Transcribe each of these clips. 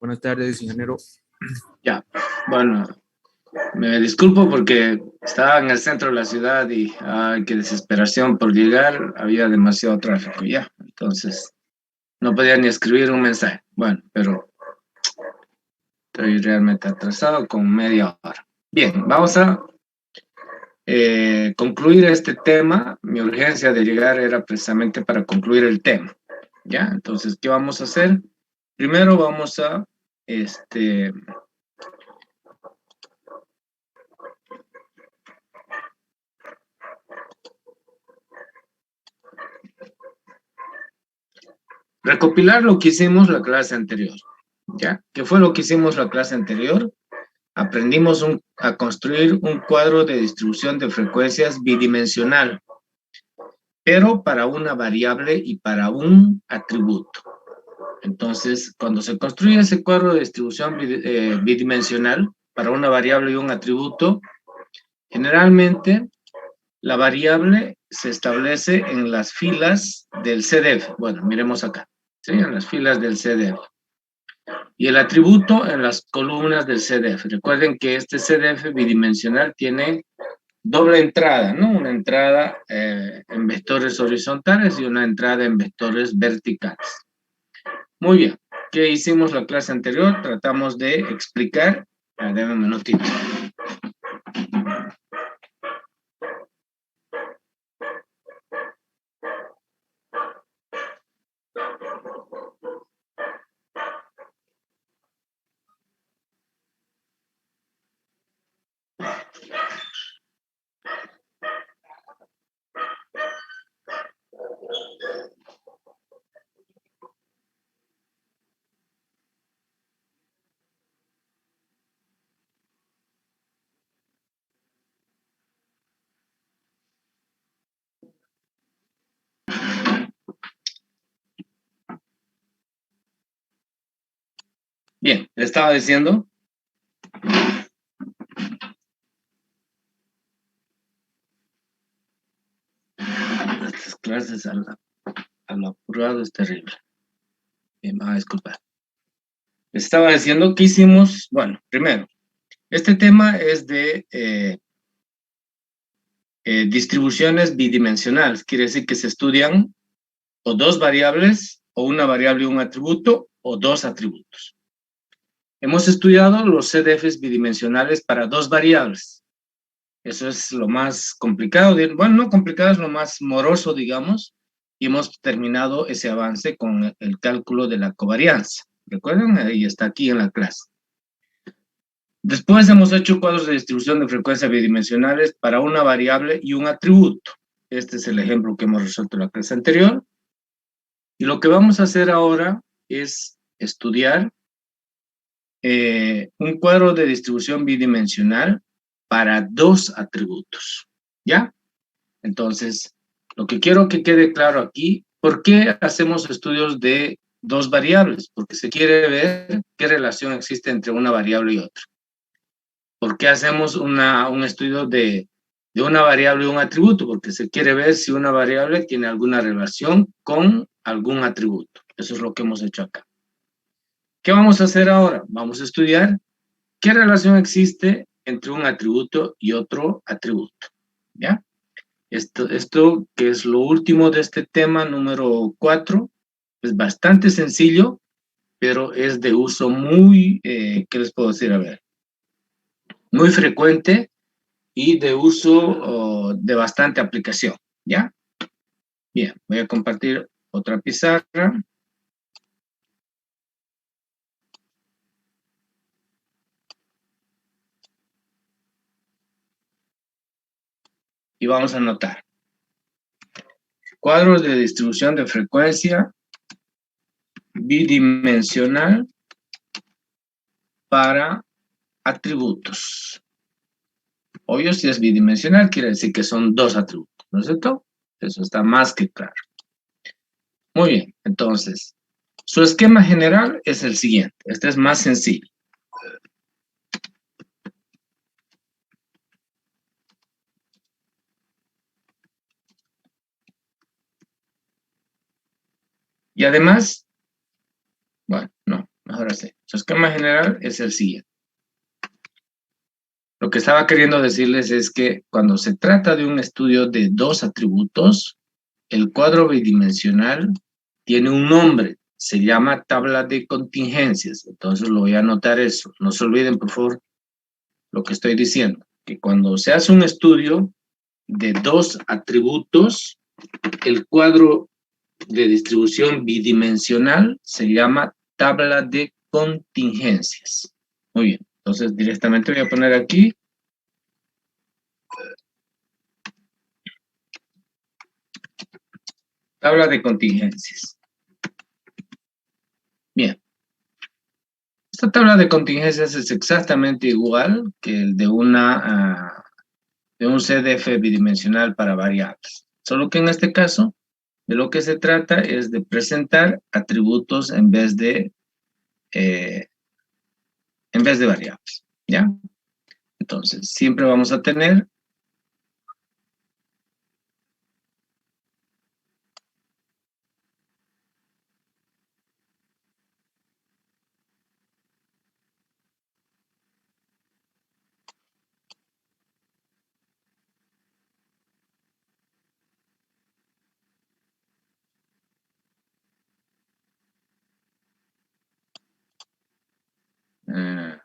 Buenas tardes, ingeniero. Ya, bueno, me disculpo porque estaba en el centro de la ciudad y ay, qué desesperación por llegar, había demasiado tráfico ya, entonces no podía ni escribir un mensaje. Bueno, pero estoy realmente atrasado con media hora. Bien, vamos a concluir este tema. Mi urgencia de llegar era precisamente para concluir el tema. ¿Ya? Entonces, ¿qué vamos a hacer? Primero vamos a recopilar lo que hicimos la clase anterior. ¿Ya? ¿Qué fue lo que hicimos la clase anterior? Aprendimos a construir un cuadro de distribución de frecuencias bidimensional, pero para una variable y para un atributo. Entonces, cuando se construye ese cuadro de distribución bidimensional para una variable y un atributo, generalmente la variable se establece en las filas del CDF. Bueno, miremos acá, ¿sí? En las filas del CDF. Y el atributo en las columnas del CDF. Recuerden que este CDF bidimensional tiene doble entrada, ¿no? Una entrada en vectores horizontales y una entrada en vectores verticales. Muy bien. ¿Qué hicimos la clase anterior? Tratamos de explicar. Dame un minutito. Bien, le estaba diciendo. Estas clases a lo apurado es terrible. Me va a disculpar. Les estaba diciendo que hicimos, bueno, primero, este tema es de distribuciones bidimensionales. Quiere decir que se estudian o dos variables, o una variable y un atributo, o dos atributos. Hemos estudiado los CDFs bidimensionales para dos variables. Eso es lo más complicado, bueno, no complicado, es lo más moroso, digamos, y hemos terminado ese avance con el cálculo de la covarianza. ¿Recuerdan? Ahí está aquí en la clase. Después hemos hecho cuadros de distribución de frecuencia bidimensionales para una variable y un atributo. Este es el ejemplo que hemos resuelto en la clase anterior. Y lo que vamos a hacer ahora es estudiar un cuadro de distribución bidimensional para dos atributos, ¿ya? Entonces, lo que quiero que quede claro aquí, ¿por qué hacemos estudios de dos variables? Porque se quiere ver qué relación existe entre una variable y otra. ¿Por qué hacemos un estudio de una variable y un atributo? Porque se quiere ver si una variable tiene alguna relación con algún atributo. Eso es lo que hemos hecho acá. ¿Qué vamos a hacer ahora? Vamos a estudiar qué relación existe entre un atributo y otro atributo, ¿ya? Esto que es lo último de este tema número 4, es bastante sencillo, pero es de uso muy, ¿qué les puedo decir? A ver, muy frecuente y de uso de bastante aplicación, ¿ya? Bien, voy a compartir otra pizarra. Y vamos a anotar. Cuadros de distribución de frecuencia bidimensional para atributos. Obvio, si es bidimensional, quiere decir que son dos atributos, ¿no es cierto? Eso está más que claro. Muy bien, entonces, su esquema general es el siguiente. Este es más sencillo. Y además, bueno, no, Ahora sí, su esquema general es el siguiente. Lo que estaba queriendo decirles es que cuando se trata de un estudio de dos atributos, el cuadro bidimensional tiene un nombre, se llama tabla de contingencias. Entonces lo voy a anotar eso. No se olviden, por favor, lo que estoy diciendo, que cuando se hace un estudio de dos atributos, el cuadro de distribución bidimensional se llama tabla de contingencias. Muy bien, entonces directamente voy a poner aquí tabla de contingencias. Bien, esta tabla de contingencias es exactamente igual que el de de un CDF bidimensional para variables, solo que en este caso de lo que se trata es de presentar atributos eh, en vez de variables, ¿ya? Entonces, siempre vamos a tener eh,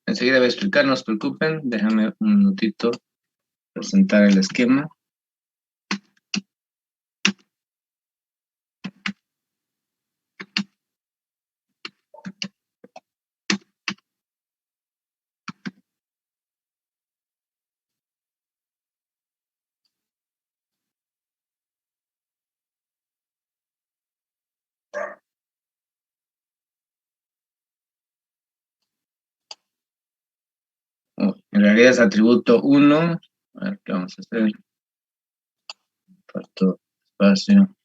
enseguida voy a explicar, no se preocupen, déjame un minutito presentar el esquema. En realidad es atributo 1. A ver, ¿qué vamos a hacer? Faltó espacio.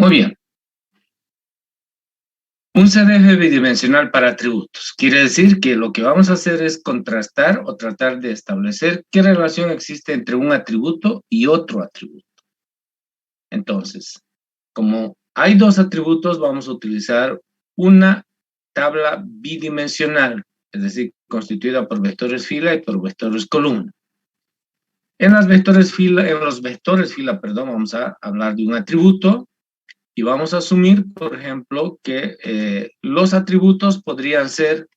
Muy bien. Un CDF bidimensional para atributos. Quiere decir que lo que vamos a hacer es contrastar o tratar de establecer qué relación existe entre un atributo y otro atributo. Entonces, como hay dos atributos, vamos a utilizar una tabla bidimensional, es decir, constituida por vectores fila y por vectores columna. En los vectores fila, vamos a hablar de un atributo y vamos a asumir, por ejemplo, que los atributos podrían ser,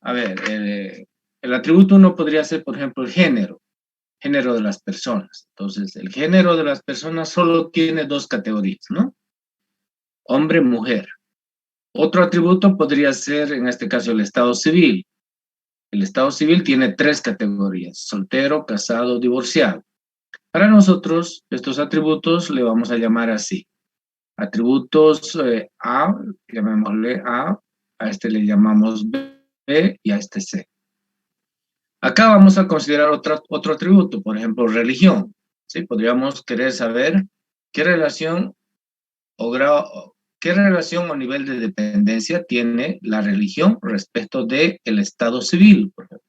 el atributo 1 podría ser, por ejemplo, el género de las personas. Entonces, el género de las personas solo tiene dos categorías, ¿no? Hombre, mujer. Otro atributo podría ser, en este caso, el estado civil. El estado civil tiene tres categorías: soltero, casado, divorciado. Para nosotros, estos atributos le vamos a llamar así. Atributos A, llamémosle A este le llamamos B y a este C. Acá vamos a considerar otro atributo, por ejemplo, religión. ¿Sí? Podríamos querer saber qué relación o nivel de dependencia tiene la religión respecto del estado civil, por ejemplo.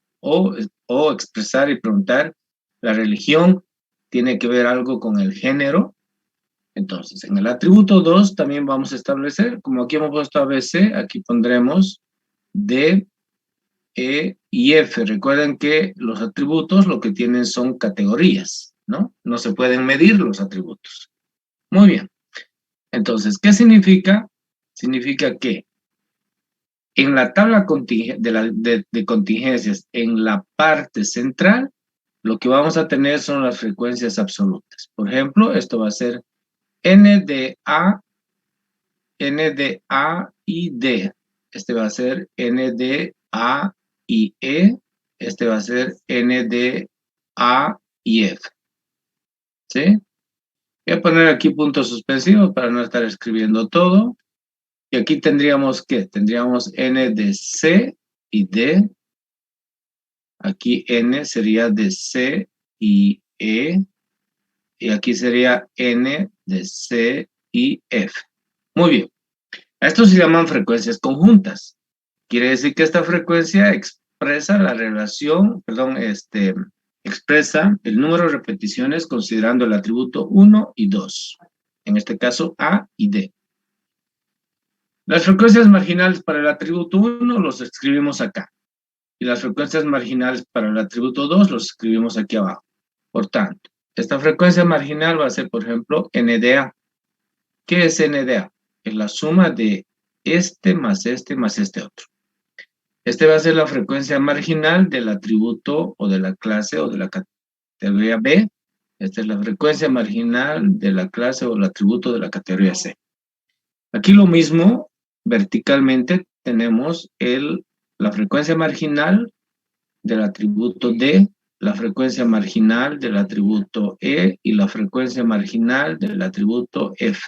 O expresar y preguntar, ¿la religión tiene que ver algo con el género? Entonces, en el atributo 2 también vamos a establecer, como aquí hemos puesto ABC, aquí pondremos D, E y F. Recuerden que los atributos lo que tienen son categorías, ¿no? No se pueden medir los atributos. Muy bien. Entonces, ¿qué significa? Significa que en la tabla de contingencias, en la parte central, lo que vamos a tener son las frecuencias absolutas. Por ejemplo, esto va a ser N de A y D. Este va a ser N de A y E. Este va a ser N de A y F. ¿Sí? Voy a poner aquí puntos suspensivos para no estar escribiendo todo. Y aquí tendríamos, ¿qué? Tendríamos N de C y D. Aquí N sería de C y E. Y aquí sería N de C y F. Muy bien. Estos se llaman frecuencias conjuntas. Quiere decir que esta frecuencia expresa la relación, expresa el número de repeticiones considerando el atributo 1 y 2. En este caso, A y D. Las frecuencias marginales para el atributo 1 los escribimos acá. Y las frecuencias marginales para el atributo 2 los escribimos aquí abajo. Por tanto, esta frecuencia marginal va a ser, por ejemplo, NDA. ¿Qué es NDA? Es la suma de este más este otro. Este va a ser la frecuencia marginal del atributo o de la clase o de la categoría B. Esta es la frecuencia marginal de la clase o el atributo de la categoría C. Aquí lo mismo, verticalmente tenemos la frecuencia marginal del atributo D, la frecuencia marginal del atributo E y la frecuencia marginal del atributo F.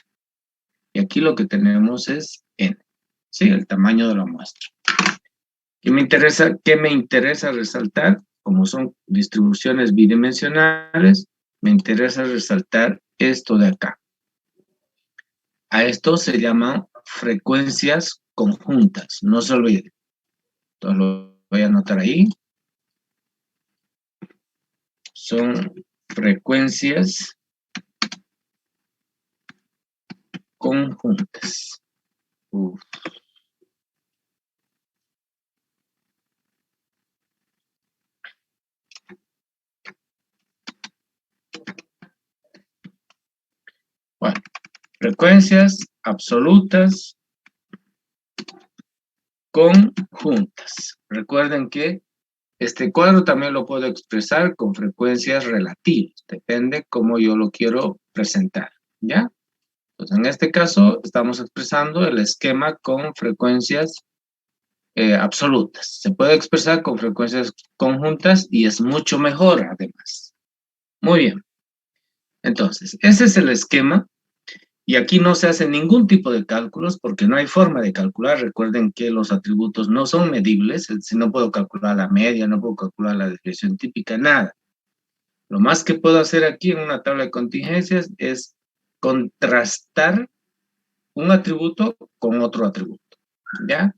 Y aquí lo que tenemos es N, ¿sí? El tamaño de la muestra. ¿Qué me interesa resaltar? Como son distribuciones bidimensionales, me interesa resaltar esto de acá. A esto se llaman frecuencias conjuntas, no se olviden. Entonces lo voy a anotar ahí. Son frecuencias conjuntas. Bueno, frecuencias absolutas conjuntas. Recuerden que este cuadro también lo puedo expresar con frecuencias relativas. Depende cómo yo lo quiero presentar, ¿ya? Pues en este caso estamos expresando el esquema con frecuencias absolutas. Se puede expresar con frecuencias conjuntas y es mucho mejor además. Muy bien. Entonces, ese es el esquema. Y aquí no se hace ningún tipo de cálculos porque no hay forma de calcular. Recuerden que los atributos no son medibles. Si no puedo calcular la media, no puedo calcular la desviación típica, nada. Lo más que puedo hacer aquí en una tabla de contingencias es contrastar un atributo con otro atributo, ¿ya?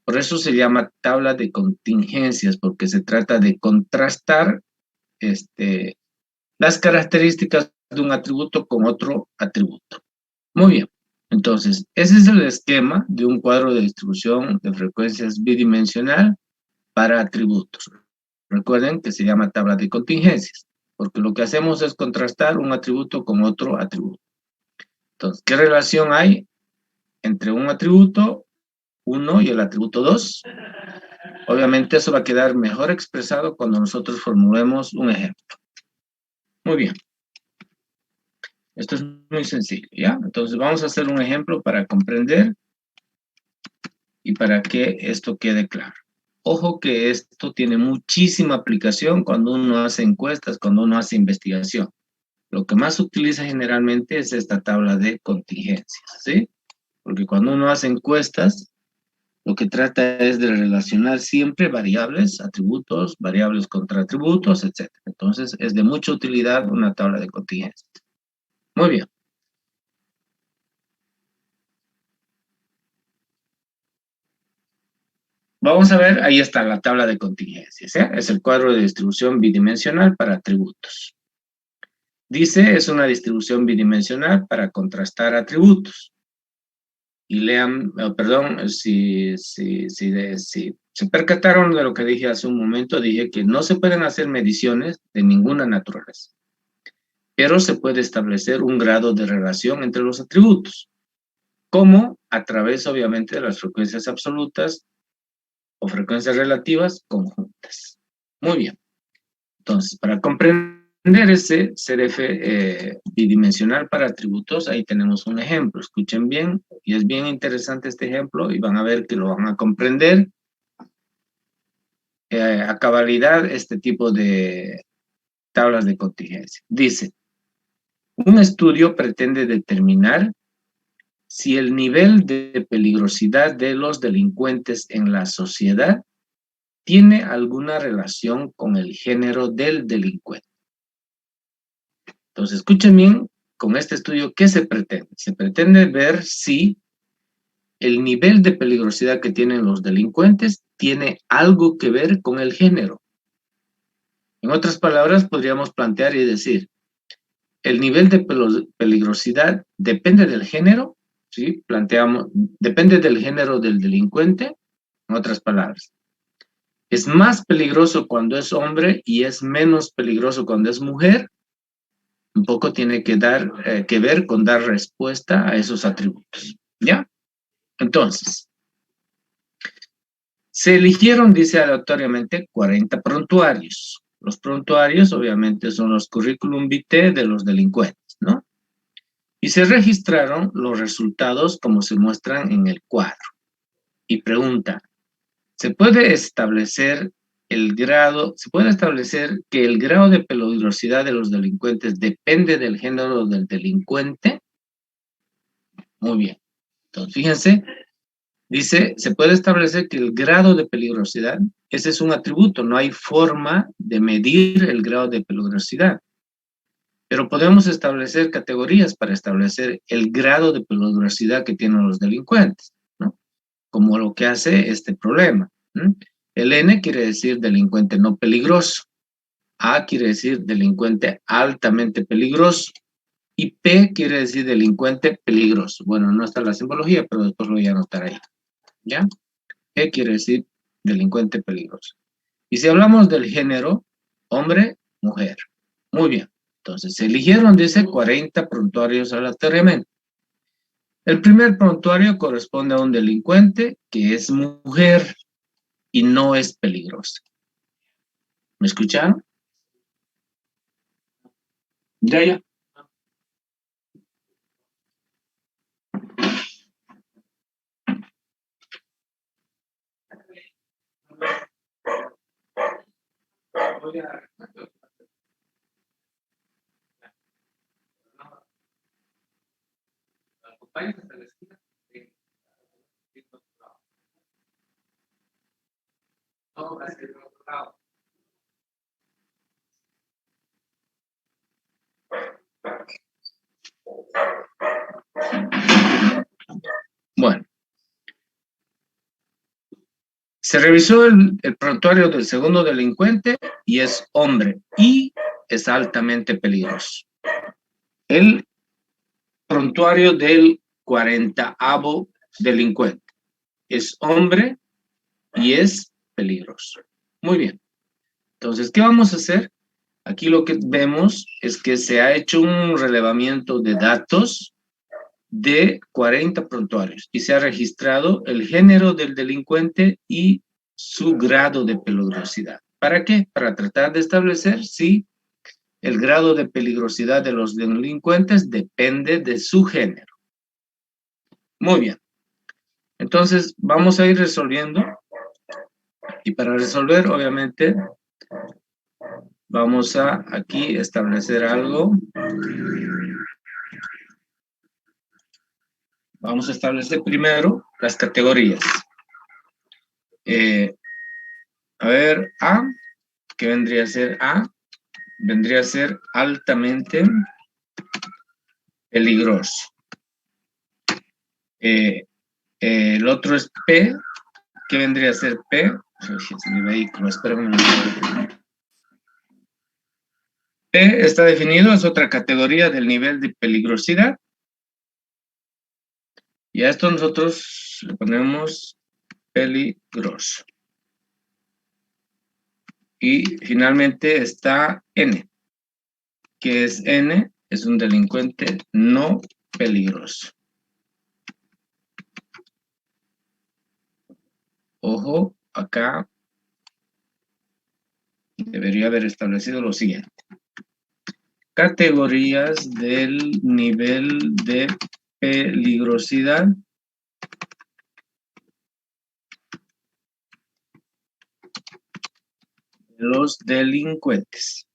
Por eso se llama tabla de contingencias, porque se trata de contrastar las características de un atributo con otro atributo. Muy bien. Entonces, ese es el esquema de un cuadro de distribución de frecuencias bidimensional para atributos. Recuerden que se llama tabla de contingencias, porque lo que hacemos es contrastar un atributo con otro atributo. Entonces, ¿qué relación hay entre un atributo 1 y el atributo 2? Obviamente eso va a quedar mejor expresado cuando nosotros formulemos un ejemplo. Muy bien. Esto es muy sencillo, ¿ya? Entonces vamos a hacer un ejemplo para comprender y para que esto quede claro. Ojo que esto tiene muchísima aplicación cuando uno hace encuestas, cuando uno hace investigación. Lo que más se utiliza generalmente es esta tabla de contingencias, ¿sí? Porque cuando uno hace encuestas, lo que trata es de relacionar siempre variables, atributos, variables contra atributos, etc. Entonces, es de mucha utilidad una tabla de contingencias. Muy bien. Vamos a ver, ahí está la tabla de contingencias, ¿eh? Es el cuadro de distribución bidimensional para atributos. Dice, es una distribución bidimensional para contrastar atributos. Y lean, perdón, si se percataron de lo que dije hace un momento, dije que no se pueden hacer mediciones de ninguna naturaleza, pero se puede establecer un grado de relación entre los atributos, como a través, obviamente, de las frecuencias absolutas o frecuencias relativas conjuntas. Muy bien. Entonces, para comprender ese CDF bidimensional para atributos, ahí tenemos un ejemplo. Escuchen bien, y es bien interesante este ejemplo, y van a ver que lo van a comprender a cabalidad este tipo de tablas de contingencia. Dice, un estudio pretende determinar si el nivel de peligrosidad de los delincuentes en la sociedad tiene alguna relación con el género del delincuente. Entonces, escuchen bien, con este estudio, ¿qué se pretende? Se pretende ver si el nivel de peligrosidad que tienen los delincuentes tiene algo que ver con el género. En otras palabras, podríamos plantear y decir, el nivel de peligrosidad depende del género, ¿sí? Planteamos, depende del género del delincuente, en otras palabras. Es más peligroso cuando es hombre y es menos peligroso cuando es mujer. Un poco tiene que ver con dar respuesta a esos atributos, ¿ya? Entonces, se eligieron, dice aleatoriamente, 40 prontuarios. Los prontuarios, obviamente, son los currículum vitae de los delincuentes, ¿no? Y se registraron los resultados como se muestran en el cuadro. Y pregunta, ¿se puede establecer que el grado de peligrosidad de los delincuentes depende del género del delincuente? Muy bien. Entonces, fíjense, dice, se puede establecer que el grado de peligrosidad, ese es un atributo, no hay forma de medir el grado de peligrosidad. Pero podemos establecer categorías para establecer el grado de peligrosidad que tienen los delincuentes, ¿no? Como lo que hace este problema. El N quiere decir delincuente no peligroso. A quiere decir delincuente altamente peligroso. Y P quiere decir delincuente peligroso. Bueno, no está la simbología, pero después lo voy a anotar ahí. ¿Ya? P quiere decir delincuente peligroso. Y si hablamos del género, hombre, mujer. Muy bien. Entonces, se eligieron, dice, 40 prontuarios aleatoriamente. El primer prontuario corresponde a un delincuente que es mujer y no es peligrosa. ¿Me escucharon? Ya. Se revisó el prontuario del segundo delincuente y es hombre y es altamente peligroso. El prontuario del 40º delincuente es hombre y es peligroso. Muy bien. Entonces, ¿qué vamos a hacer? Aquí lo que vemos es que se ha hecho un relevamiento de datos de 40 prontuarios y se ha registrado el género del delincuente y su grado de peligrosidad. ¿Para qué? Para tratar de establecer si el grado de peligrosidad de los delincuentes depende de su género. Muy bien. Entonces, vamos a ir resolviendo. Y para resolver, obviamente, vamos a aquí establecer algo. Vamos a establecer primero las categorías. A ver, A, ¿qué vendría a ser A? Vendría a ser altamente peligroso. El otro es P, ¿qué vendría a ser P? Mi vehículo, espérame un momento. P está definido, es otra categoría del nivel de peligrosidad. Y a esto nosotros le ponemos peligroso. Y finalmente está N, que es N, es un delincuente no peligroso. Ojo, acá debería haber establecido lo siguiente. Categorías del nivel de peligrosidad de los delincuentes.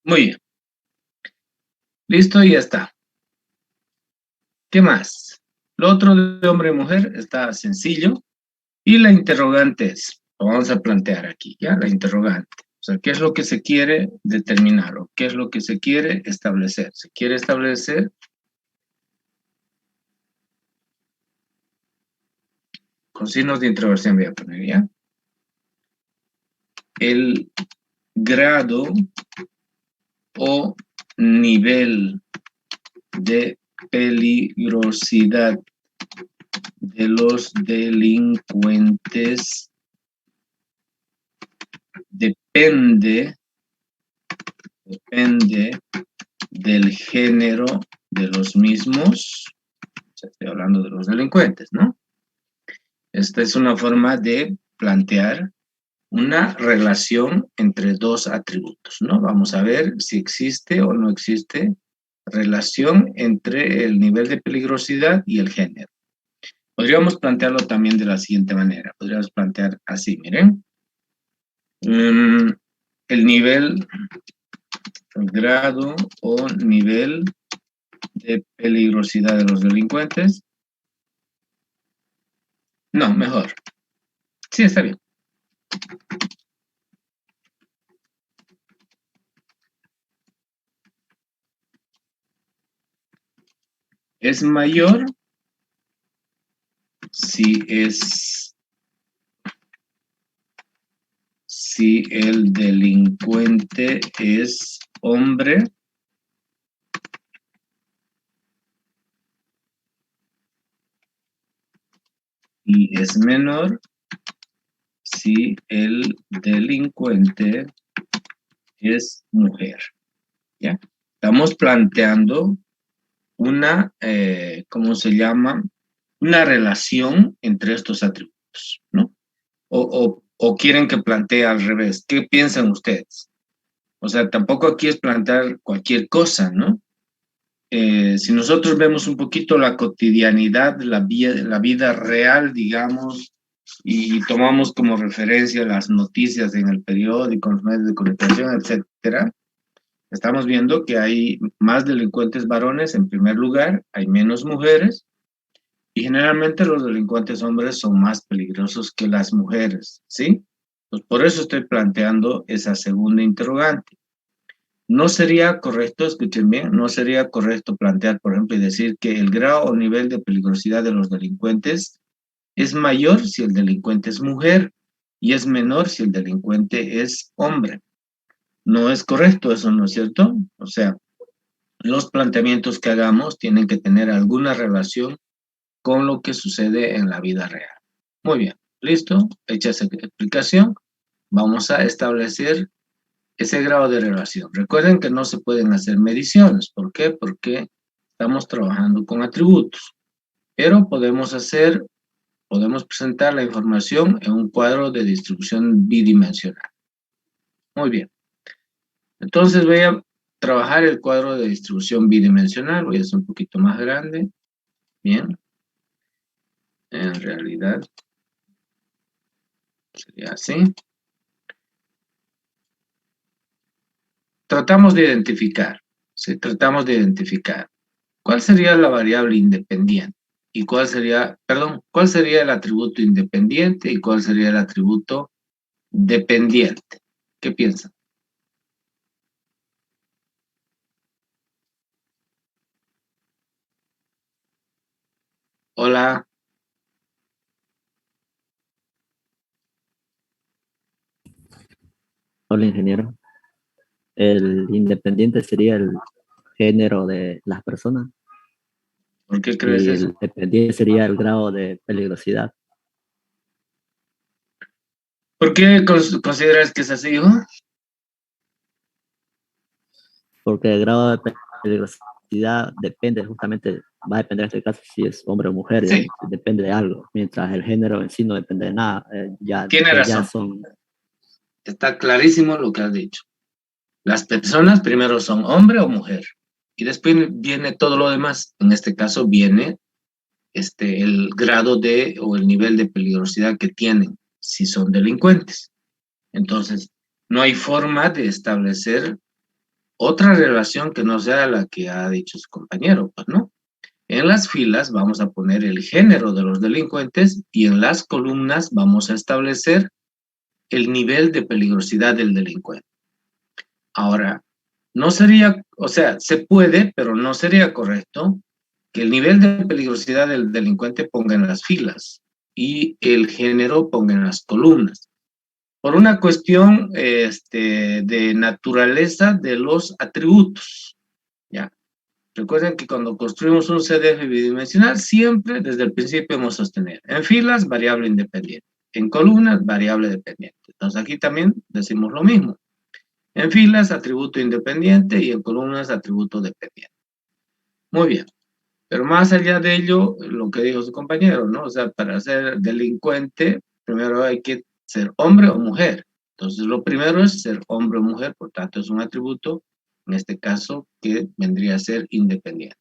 Muy bien. Listo, y ya está. ¿Qué más? Lo otro de hombre y mujer está sencillo. Y la interrogante es, lo vamos a plantear aquí, ¿ya? La interrogante. O sea, ¿qué es lo que se quiere determinar o qué es lo que se quiere establecer? Se quiere establecer con signos de interrogación, voy a poner, ¿ya? El grado o nivel de peligrosidad de los delincuentes depende del género de los mismos. O sea, estoy hablando de los delincuentes, ¿no? Esta es una forma de plantear una relación entre dos atributos, ¿no? Vamos a ver si existe o no existe relación entre el nivel de peligrosidad y el género. Podríamos plantearlo también de la siguiente manera. Podríamos plantear así, miren. El nivel, el grado o nivel de peligrosidad de los delincuentes. No, mejor. Sí, está bien. Es mayor si el delincuente es hombre y es menor si el delincuente es mujer, ¿ya? Estamos planteando una, ¿cómo se llama? Una relación entre estos atributos, ¿no? O quieren que plantee al revés. ¿Qué piensan ustedes? O sea, tampoco aquí es plantear cualquier cosa, ¿no? Si nosotros vemos un poquito la cotidianidad, la vida real, digamos, y tomamos como referencia las noticias en el periódico, en los medios de comunicación, etcétera, estamos viendo que hay más delincuentes varones en primer lugar, hay menos mujeres, y generalmente los delincuentes hombres son más peligrosos que las mujeres, ¿sí? Pues por eso estoy planteando esa segunda interrogante. No sería correcto, escuchen bien, no sería correcto plantear, por ejemplo, y decir que el grado o nivel de peligrosidad de los delincuentes es mayor si el delincuente es mujer y es menor si el delincuente es hombre. No es correcto eso, ¿no es cierto? O sea, los planteamientos que hagamos tienen que tener alguna relación con lo que sucede en la vida real. Muy bien, listo, hecha esa explicación, vamos a establecer ese grado de relación. Recuerden que no se pueden hacer mediciones. ¿Por qué? Porque estamos trabajando con atributos, pero podemos presentar la información en un cuadro de distribución bidimensional. Muy bien. Entonces voy a trabajar el cuadro de distribución bidimensional. Voy a hacer un poquito más grande. Bien. En realidad sería así. Tratamos de identificar. Sí, tratamos de identificar. ¿Cuál sería la variable independiente? ¿Y cuál sería el atributo independiente y cuál sería el atributo dependiente? ¿Qué piensan? Hola, Hola, ingeniero. El independiente sería el género de las personas ¿por qué crees y eso? el dependiente sería el grado de peligrosidad, ¿Por qué consideras que es así, hijo? porque el grado de peligrosidad depende justamente, va a depender en este caso si es hombre o mujer, Sí, digamos, depende de algo, mientras el género en sí no depende de nada, tiene ya razón. son, Está clarísimo lo que has dicho. Las personas primero son hombre o mujer y después viene todo lo demás. En este caso viene el grado de o el nivel de peligrosidad que tienen si son delincuentes. Entonces, no hay forma de establecer otra relación que no sea la que ha dicho su compañero, pues no. En las filas vamos a poner el género de los delincuentes y en las columnas vamos a establecer el nivel de peligrosidad del delincuente. Ahora, no sería, o sea, se puede, pero no sería correcto que el nivel de peligrosidad del delincuente ponga en las filas y el género ponga en las columnas. Por una cuestión de naturaleza de los atributos. ¿Ya? Recuerden que cuando construimos un CDF bidimensional, siempre desde el principio hemos sostenido en filas, variable independiente, en columnas, variable dependiente. Entonces aquí también decimos lo mismo. En filas, atributo independiente y en columnas, atributo dependiente. Muy bien. Pero más allá de ello, lo que dijo su compañero, ¿no? O sea, para ser delincuente, primero hay que ser hombre o mujer. Entonces, lo primero es ser hombre o mujer, por tanto, es un atributo, en este caso, que vendría a ser independiente.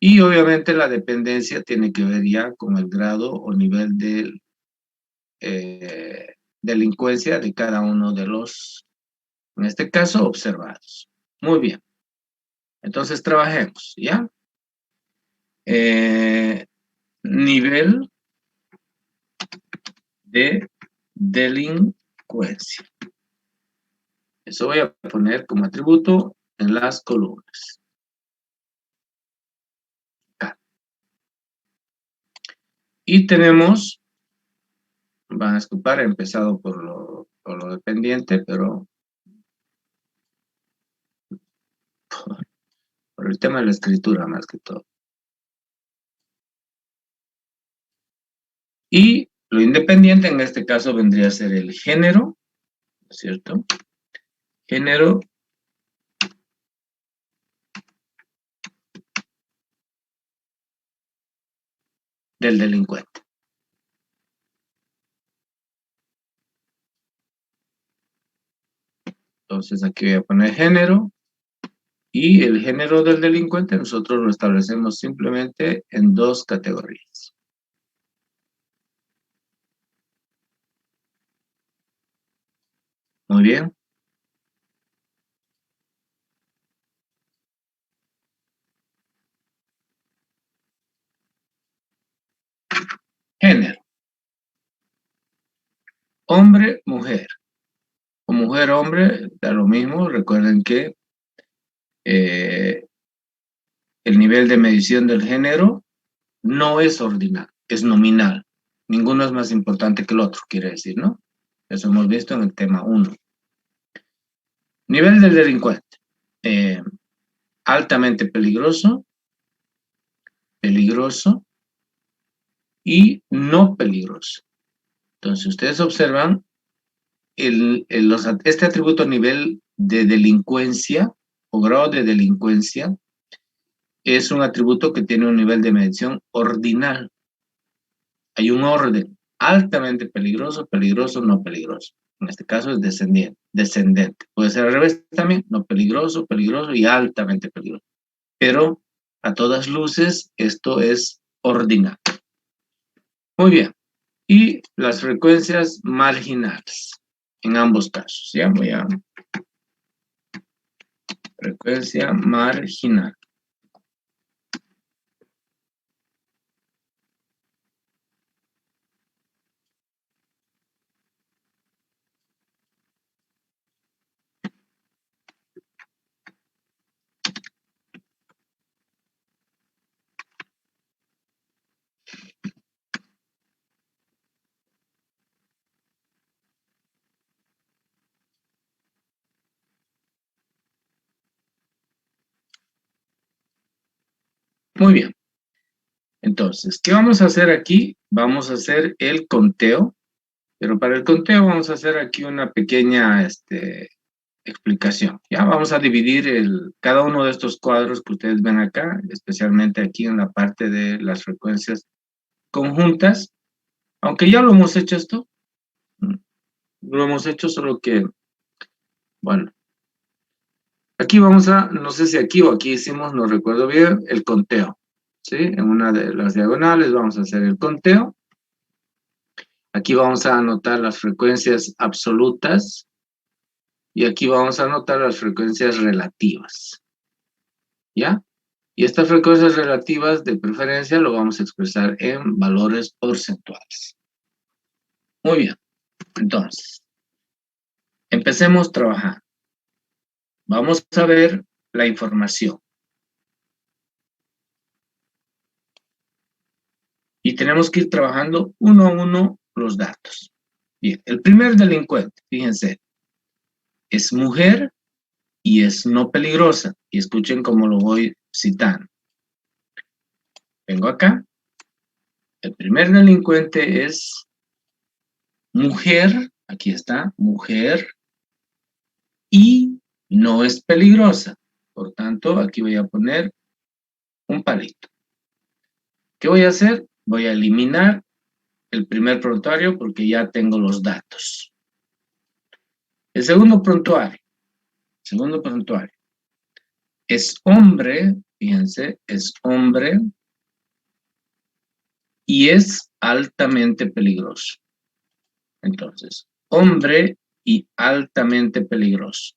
Y obviamente la dependencia tiene que ver ya con el grado o nivel de delincuencia de cada uno de los, en este caso, observados. Muy bien. Entonces, trabajemos, ¿ya? Nivel de delincuencia. Eso voy a poner como atributo en las columnas. Acá. Y tenemos, van a disculpar, he empezado por lo dependiente, pero por el tema de la escritura más que todo. Y lo independiente en este caso vendría a ser el género, ¿cierto? Género del delincuente. Entonces aquí voy a poner género y el género del delincuente nosotros lo establecemos simplemente en dos categorías. Muy bien. Género. Hombre, mujer. O mujer, hombre, da lo mismo. Recuerden que el nivel de medición del género no es ordinal, es nominal. Ninguno es más importante que el otro, quiere decir, ¿no? Eso hemos visto en el tema 1. Nivel del delincuente. Altamente peligroso, peligroso y no peligroso. Entonces, ustedes observan este atributo nivel de delincuencia o grado de delincuencia es un atributo que tiene un nivel de medición ordinal. Hay un orden, altamente peligroso, peligroso, no peligroso. En este caso es descendente. Puede ser al revés también, no peligroso, peligroso y altamente peligroso. Pero a todas luces esto es ordinal. Muy bien. Y las frecuencias marginales en ambos casos. Ya voy a frecuencia marginal. Muy bien. Entonces, ¿qué vamos a hacer aquí? Vamos a hacer el conteo, pero para el conteo vamos a hacer aquí una pequeña explicación. Ya vamos a dividir cada uno de estos cuadros que ustedes ven acá, especialmente aquí en la parte de las frecuencias conjuntas, aunque ya lo hemos hecho esto, lo hemos hecho, solo que, bueno, aquí vamos a, no sé si aquí o aquí hicimos, no recuerdo bien, el conteo, ¿sí? En una de las diagonales vamos a hacer el conteo. Aquí vamos a anotar las frecuencias absolutas y aquí vamos a anotar las frecuencias relativas, ¿ya? Y estas frecuencias relativas de preferencia lo vamos a expresar en valores porcentuales. Muy bien, entonces, empecemos trabajando. Vamos a ver la información. Y tenemos que ir trabajando uno a uno los datos. Bien, el primer delincuente, fíjense, es mujer y es no peligrosa. Y escuchen cómo lo voy citando. Vengo acá. El primer delincuente es mujer, aquí está, mujer, y no es peligrosa. Por tanto, aquí voy a poner un palito. ¿Qué voy a hacer? Voy a eliminar el primer prontuario porque ya tengo los datos. El segundo prontuario es hombre, fíjense, es hombre y es altamente peligroso. Entonces, hombre y altamente peligroso.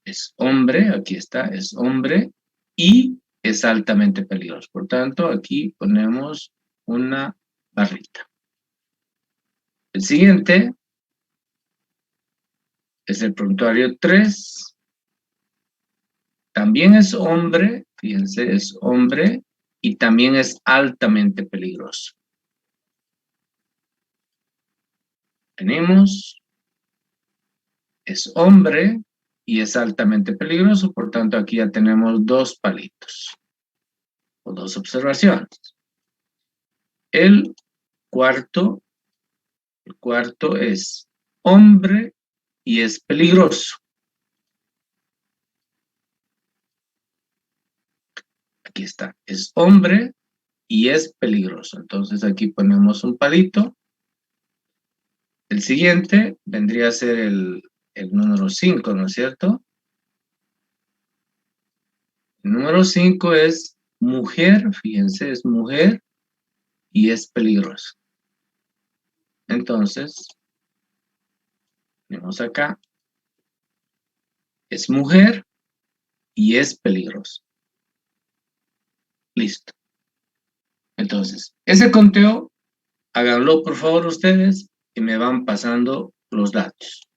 Es hombre, aquí está, es hombre y es altamente peligroso. Por tanto, aquí ponemos una barrita. El siguiente es el prontuario 3. También es hombre, fíjense, es hombre y también es altamente peligroso. Tenemos, es hombre y es altamente peligroso, por tanto aquí ya tenemos dos palitos o dos observaciones. El cuarto es hombre y es peligroso. Aquí está, es hombre y es peligroso. Entonces aquí ponemos un palito. El siguiente vendría a ser el número 5, ¿no es cierto? El número 5 es mujer, fíjense, es mujer y es peligroso. Entonces, tenemos acá, es mujer y es peligroso. Listo. Entonces, ese conteo, háganlo por favor ustedes y me van pasando los datos.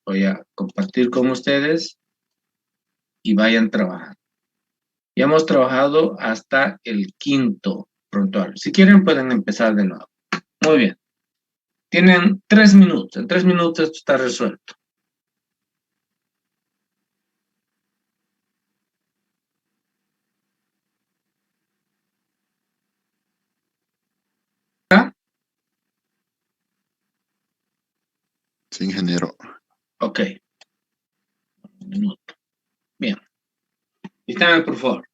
Voy a compartir con ustedes y vayan trabajando. Ya hemos trabajado hasta el 5º prontuario. Si quieren pueden empezar de nuevo. Muy bien. Tienen 3 minutos. En 3 minutos esto está resuelto. ¿Ah? Sí, ingeniero. Ok. Un minuto. Bien. Dígame, por favor.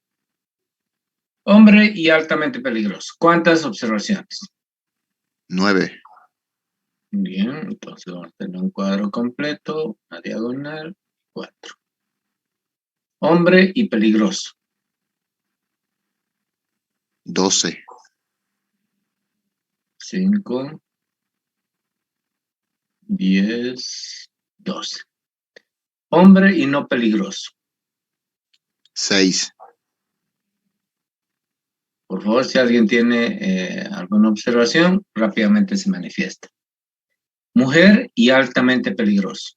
Hombre y altamente peligroso. ¿Cuántas observaciones? 9. Bien, entonces vamos a tener un cuadro completo, una diagonal, 4. Hombre y peligroso. 12. 5, 10, 12. Hombre y no peligroso. 6. Por favor, si alguien tiene alguna observación, rápidamente se manifiesta. Mujer y altamente peligroso.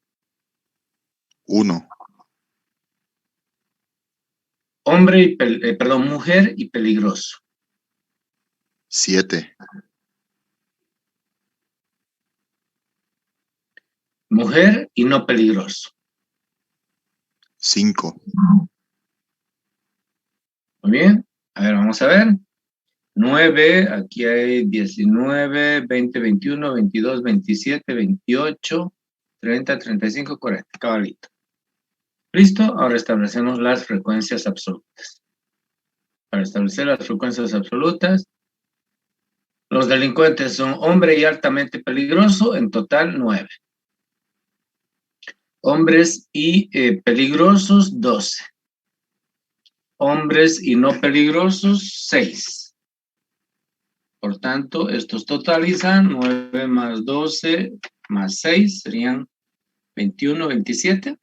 1. Mujer y peligroso. 7. Mujer y no peligroso. 5. Muy bien. A ver, vamos a ver. 9, aquí hay 19, 20, 21, 22, 27, 28, 30, 35, 40. Cabalito. ¿Listo? Ahora establecemos las frecuencias absolutas. Para establecer las frecuencias absolutas, los delincuentes son hombre y altamente peligroso, en total 9. Hombres y peligrosos, 12. Hombres y no peligrosos, 6. Por tanto, estos totalizan 9 más 12 más 6, serían 21, 27.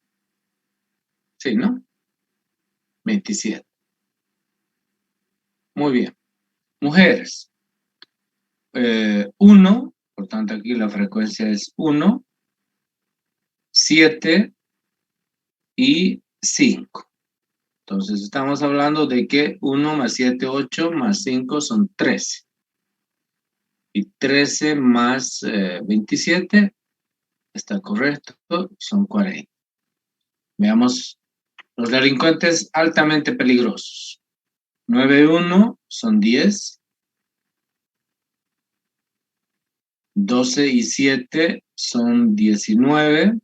Sí, ¿no? 27. Muy bien. Mujeres. 1, por tanto aquí la frecuencia es 1, 7 y 5. Entonces estamos hablando de que 1 más 7, 8, más 5 son 13. Y 13 más 27, está correcto, son 40. Veamos los delincuentes altamente peligrosos. 9 y 1 son 10. 12 y 7 son 19.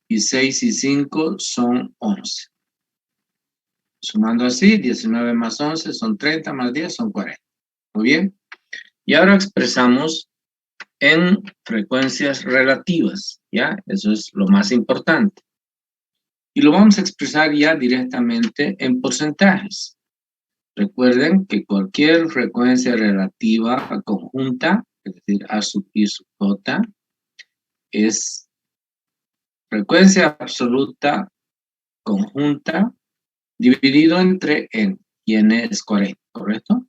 Y 6 y 5 son 11. Sumando así, 19 más 11 son 30, más 10 son 40. Muy bien. Y ahora expresamos en frecuencias relativas, ¿ya? Eso es lo más importante. Y lo vamos a expresar ya directamente en porcentajes. Recuerden que cualquier frecuencia relativa conjunta, es decir, A sub I sub J, es frecuencia absoluta conjunta dividido entre n, y n es 40, ¿correcto?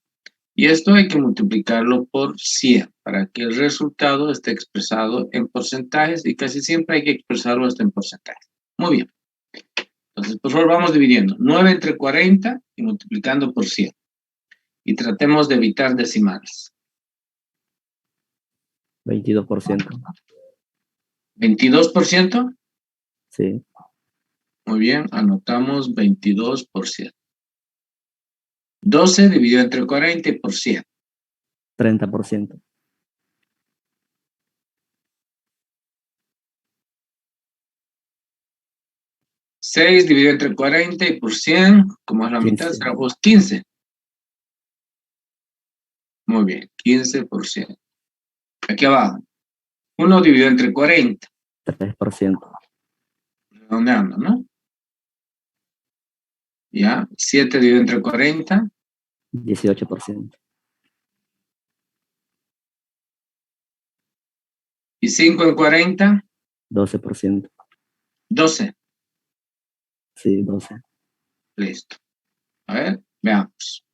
Y esto hay que multiplicarlo por 100 para que el resultado esté expresado en porcentajes, y casi siempre hay que expresarlo hasta en porcentajes. Muy bien. Entonces, por favor, vamos dividiendo 9 entre 40 y multiplicando por 100. Y tratemos de evitar decimales. 22%. 22%. Sí. Muy bien, anotamos 22%. 12 dividido entre 40 y por 100. 30%. 6 dividido entre 40 y por 100, como es la 15. mitad, será pues 15. Muy bien, 15%. Aquí abajo. 1 dividido entre 40. 3%. Redondeando, ¿no? Ya, 7 dividido entre 40. 18%. Y 5 en 40. 12%. 12. Sí, 12. Listo. A ver, veamos.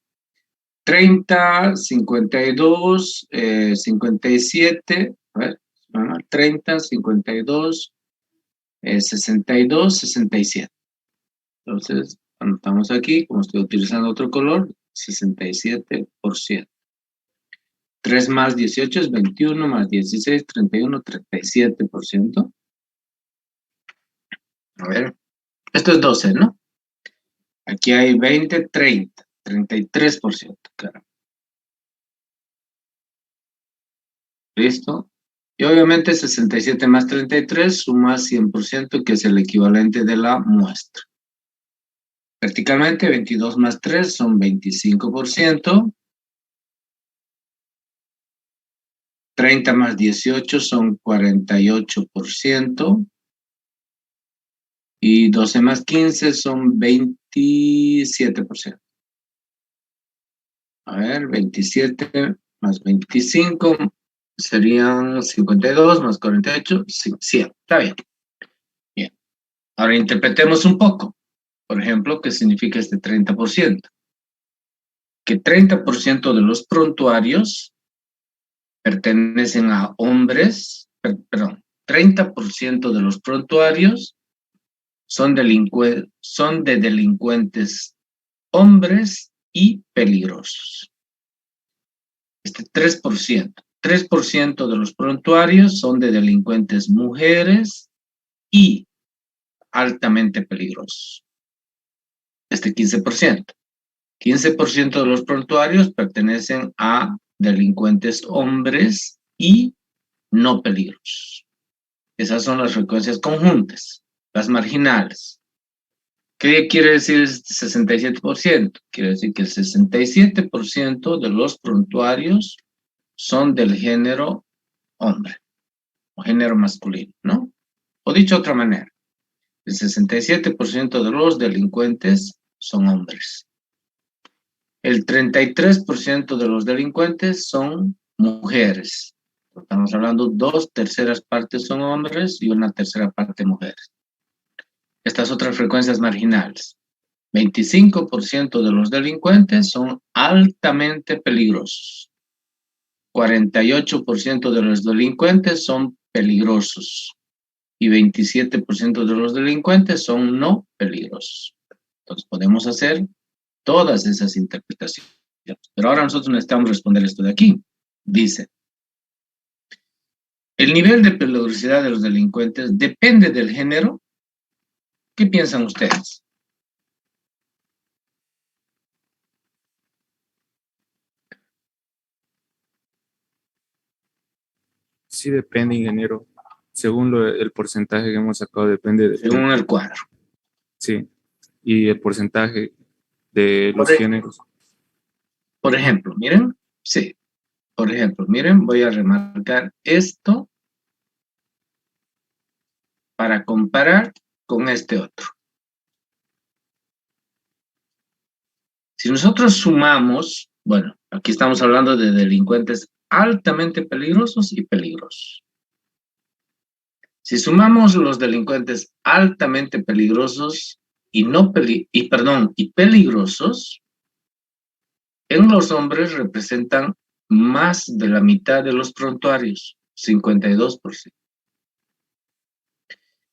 30, 52, 57. A ver, 30, 52, es 62, 67. Entonces, anotamos aquí, como estoy utilizando otro color, 67%. 3 más 18 es 21, más 16, 31, 37%. A ver, esto es 12, ¿no? Aquí hay 20, 30, 33%, claro. ¿Listo? Y obviamente 67 más 33 suma 100%, que es el equivalente de la muestra. Verticalmente, 22 más 3 son 25%. 30 más 18 son 48%. Y 12 más 15 son 27%. A ver, 27 más 25 serían 52 más 48, 100. Está bien. Bien. Ahora interpretemos un poco. Por ejemplo, ¿qué significa este 30%? Que 30% de los prontuarios pertenecen a hombres, perdón, 30% de los prontuarios son de delincuentes hombres y peligrosos. Este 3% de los prontuarios son de delincuentes mujeres y altamente peligrosos. Este 15%. 15% de los prontuarios pertenecen a delincuentes hombres y no peligrosos. Esas son las frecuencias conjuntas, las marginales. ¿Qué quiere decir este 67%? Quiere decir que el 67% de los prontuarios son del género hombre o género masculino, ¿no? O dicho de otra manera, el 67% de los delincuentes son hombres. El 33% de los delincuentes son mujeres. Estamos hablando 2/3 partes son hombres y 1/3 parte mujeres. Estas otras frecuencias marginales. 25% de los delincuentes son altamente peligrosos. 48% de los delincuentes son peligrosos. Y 27% de los delincuentes son no peligrosos. Entonces podemos hacer todas esas interpretaciones. Pero ahora nosotros necesitamos responder esto de aquí. Dice, el nivel de peligrosidad de los delincuentes depende del género. ¿Qué piensan ustedes? Sí depende, ingeniero. Según el porcentaje que hemos sacado, depende de... Según el cuadro. Sí. Y el porcentaje de los géneros. Por ejemplo, miren. Sí. Por ejemplo, miren, voy a remarcar esto para comparar con este otro. Si nosotros sumamos, bueno, aquí estamos hablando de delincuentes altamente peligrosos y peligrosos. Si sumamos los delincuentes altamente peligrosos y peligrosos, en los hombres representan más de la mitad de los prontuarios, 52%.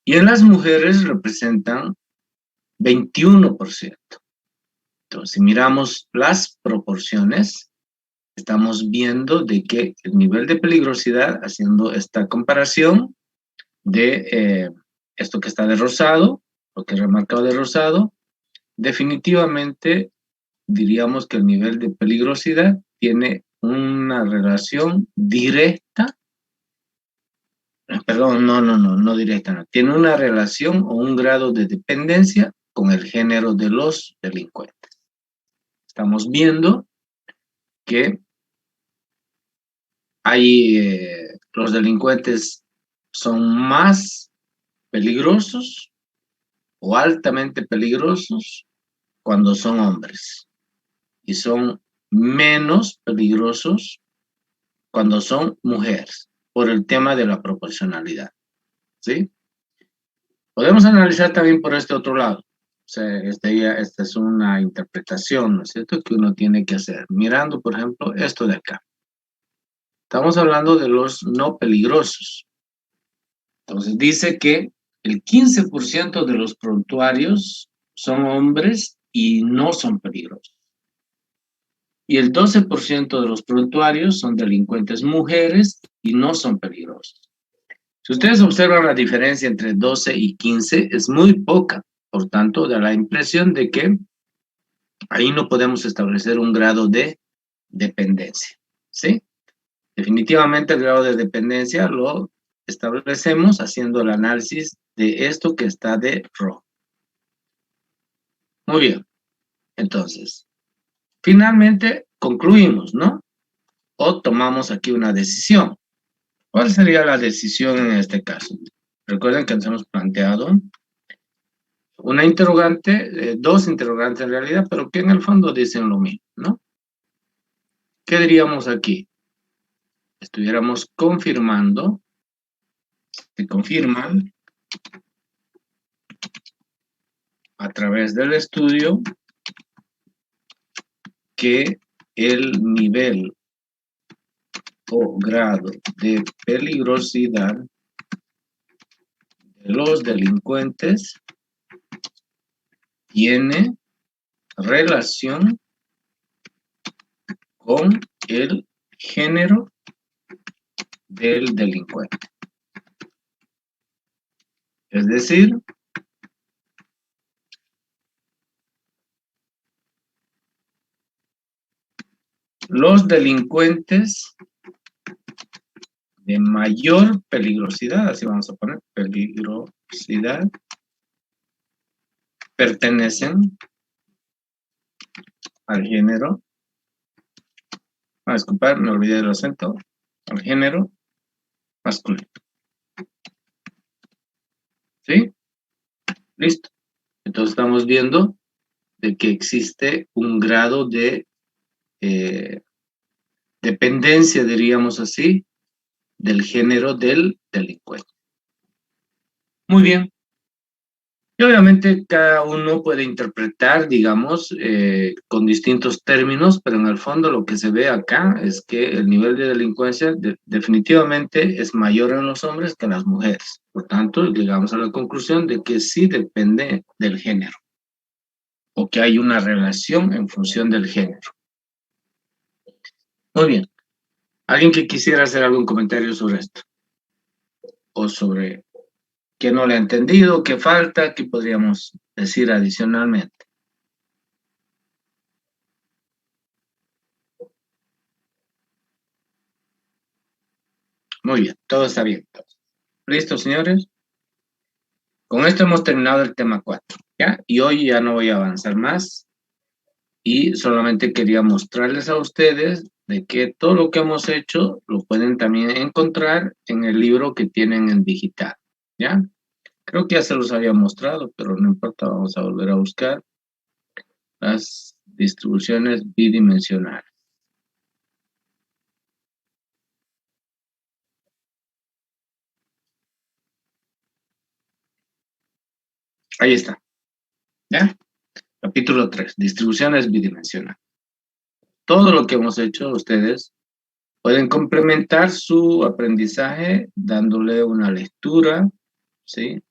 Y en las mujeres representan 21%. Entonces, si miramos las proporciones, estamos viendo de que el nivel de peligrosidad, haciendo esta comparación de esto que está de rosado, lo que he remarcado de rosado, definitivamente diríamos que el nivel de peligrosidad tiene una relación directa, perdón, no directa, no, tiene una relación o un grado de dependencia con el género de los delincuentes. Estamos viendo que los delincuentes son más peligrosos o altamente peligrosos cuando son hombres y son menos peligrosos cuando son mujeres, por el tema de la proporcionalidad, ¿sí? Podemos analizar también por este otro lado. O sea, esta es una interpretación, ¿no es cierto?, que uno tiene que hacer. Mirando, por ejemplo, esto de acá. Estamos hablando de los no peligrosos. Entonces dice que El 15% de los prontuarios son hombres y no son peligrosos. Y el 12% de los prontuarios son delincuentes mujeres y no son peligrosos. Si ustedes observan la diferencia entre 12 y 15, es muy poca. Por tanto, da la impresión de que ahí no podemos establecer un grado de dependencia, ¿sí? Definitivamente el grado de dependencia lo establecemos haciendo el análisis de esto que está de rojo. Muy bien. Entonces, finalmente concluimos, ¿no? O tomamos aquí una decisión. ¿Cuál sería la decisión en este caso? Recuerden que nos hemos planteado una interrogante, dos interrogantes en realidad, pero que en el fondo dicen lo mismo, ¿no? ¿Qué diríamos aquí? Estuviéramos confirmando, se confirman a través del estudio que el nivel o grado de peligrosidad de los delincuentes tiene relación con el género del delincuente. Es decir, los delincuentes de mayor peligrosidad, así vamos a poner, peligrosidad, pertenecen al género, disculpar, me olvidé del acento, al género masculino. ¿Sí? Listo. Entonces estamos viendo de que existe un grado de dependencia, diríamos así, del género del delincuente. Muy bien. Y obviamente cada uno puede interpretar, digamos, con distintos términos, pero en el fondo lo que se ve acá es que el nivel de delincuencia definitivamente es mayor en los hombres que en las mujeres. Por tanto, llegamos a la conclusión de que sí depende del género, o que hay una relación en función del género. Muy bien. ¿Alguien que quisiera hacer algún comentario sobre esto? O sobre qué no le ha entendido, qué falta, qué podríamos decir adicionalmente. Muy bien, todo está bien. ¿Listo, señores? Con esto hemos terminado el tema 4, ¿ya? Y hoy ya no voy a avanzar más. Y solamente quería mostrarles a ustedes de que todo lo que hemos hecho lo pueden también encontrar en el libro que tienen en digital, ¿ya? Creo que ya se los había mostrado, pero no importa, vamos a volver a buscar las distribuciones bidimensionales. Ahí está, ¿ya? Capítulo 3, distribuciones bidimensionales. Todo lo que hemos hecho, ustedes pueden complementar su aprendizaje dándole una lectura, ¿sí?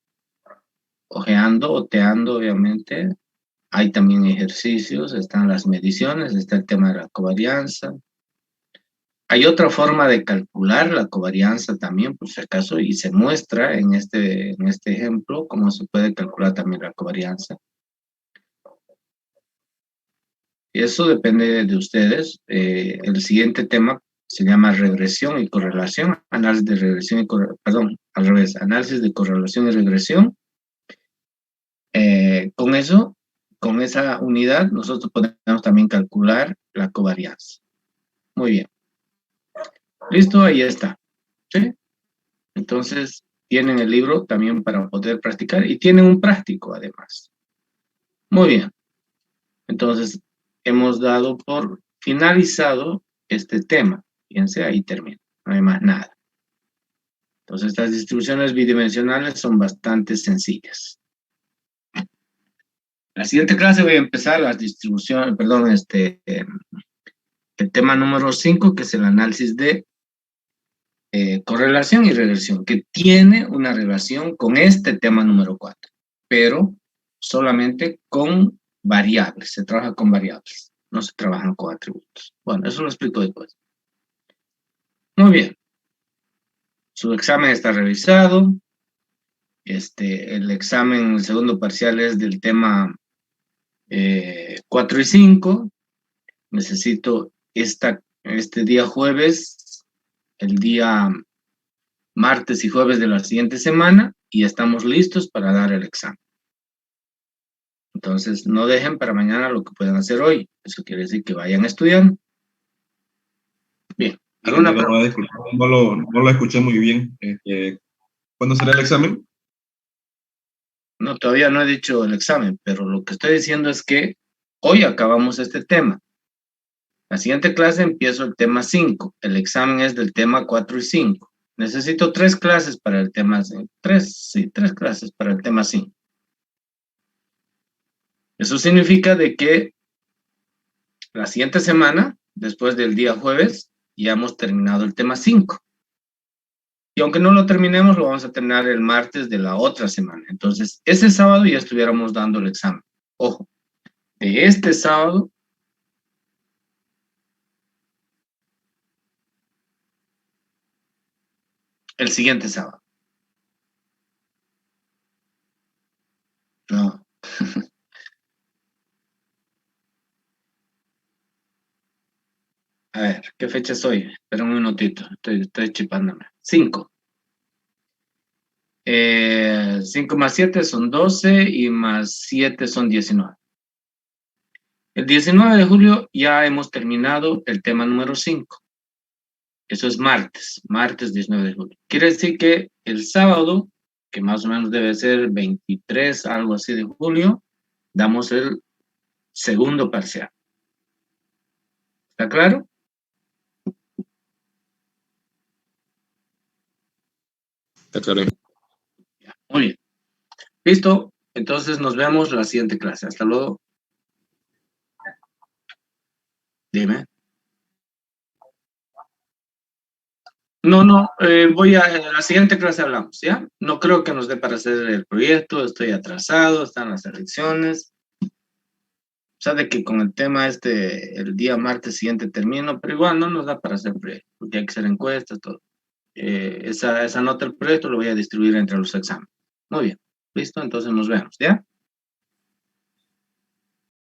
Ojeando, oteando, obviamente. Hay también ejercicios, están las mediciones, está el tema de la covarianza. Hay otra forma de calcular la covarianza también, por si acaso, y se muestra en este ejemplo cómo se puede calcular también la covarianza. Y eso depende de ustedes. El siguiente tema se llama regresión y correlación, análisis de regresión y correlación, al revés, análisis de correlación y regresión. Con eso, con esa unidad, nosotros podemos también calcular la covarianza. Muy bien. Listo, ahí está. ¿Sí? Entonces, tienen el libro también para poder practicar y tienen un práctico además. Muy bien. Entonces, hemos dado por finalizado este tema. Fíjense, ahí termina. No hay más nada. Entonces, estas distribuciones bidimensionales son bastante sencillas. La siguiente clase voy a empezar las distribuciones, perdón, el tema número 5, que es el análisis de correlación y regresión, que tiene una relación con este tema número 4, pero solamente con variables, se trabaja con variables, no se trabajan con atributos. Bueno, eso lo explico después. Muy bien. Su examen está revisado. El examen, el segundo parcial es del tema 4 y 5. Necesito este día jueves, el día martes y jueves de la siguiente semana, y estamos listos para dar el examen. Entonces, no dejen para mañana lo que puedan hacer hoy. Eso quiere decir que vayan estudiando. Bien. ¿Alguna pregunta? No lo escuché muy bien. ¿Cuándo será el examen? No, todavía no he dicho el examen, pero lo que estoy diciendo es que hoy acabamos este tema. La siguiente clase empiezo el tema 5. El examen es del tema 4 y 5. Necesito 3 clases para el tema 5. 3 clases para el tema 5. Eso significa de que la siguiente semana, después del día jueves, ya hemos terminado el tema 5. Y aunque no lo terminemos, lo vamos a terminar el martes de la otra semana. Entonces, ese sábado ya estuviéramos dando el examen. Ojo, de este sábado el siguiente sábado. No. A ver, ¿qué fecha es hoy? Espera un minutito, estoy chipándome. 5. 5 más 7 son 12 y más 7 son 19. El 19 de julio ya hemos terminado el tema número 5. Eso es martes 19 de julio. Quiere decir que el sábado, que más o menos debe ser 23, algo así de julio, damos el segundo parcial. ¿Está claro? Está claro. Muy bien. ¿Listo? Entonces nos vemos la siguiente clase. Hasta luego. Dime. No, voy a la siguiente clase hablamos, ¿ya? No creo que nos dé para hacer el proyecto, estoy atrasado, están las elecciones. O sea, de que con el tema el día martes siguiente termino, pero igual no nos da para hacer proyecto, porque hay que hacer encuestas, todo. Esa nota del proyecto lo voy a distribuir entre los exámenes. Muy bien, ¿listo? Entonces nos vemos, ¿ya?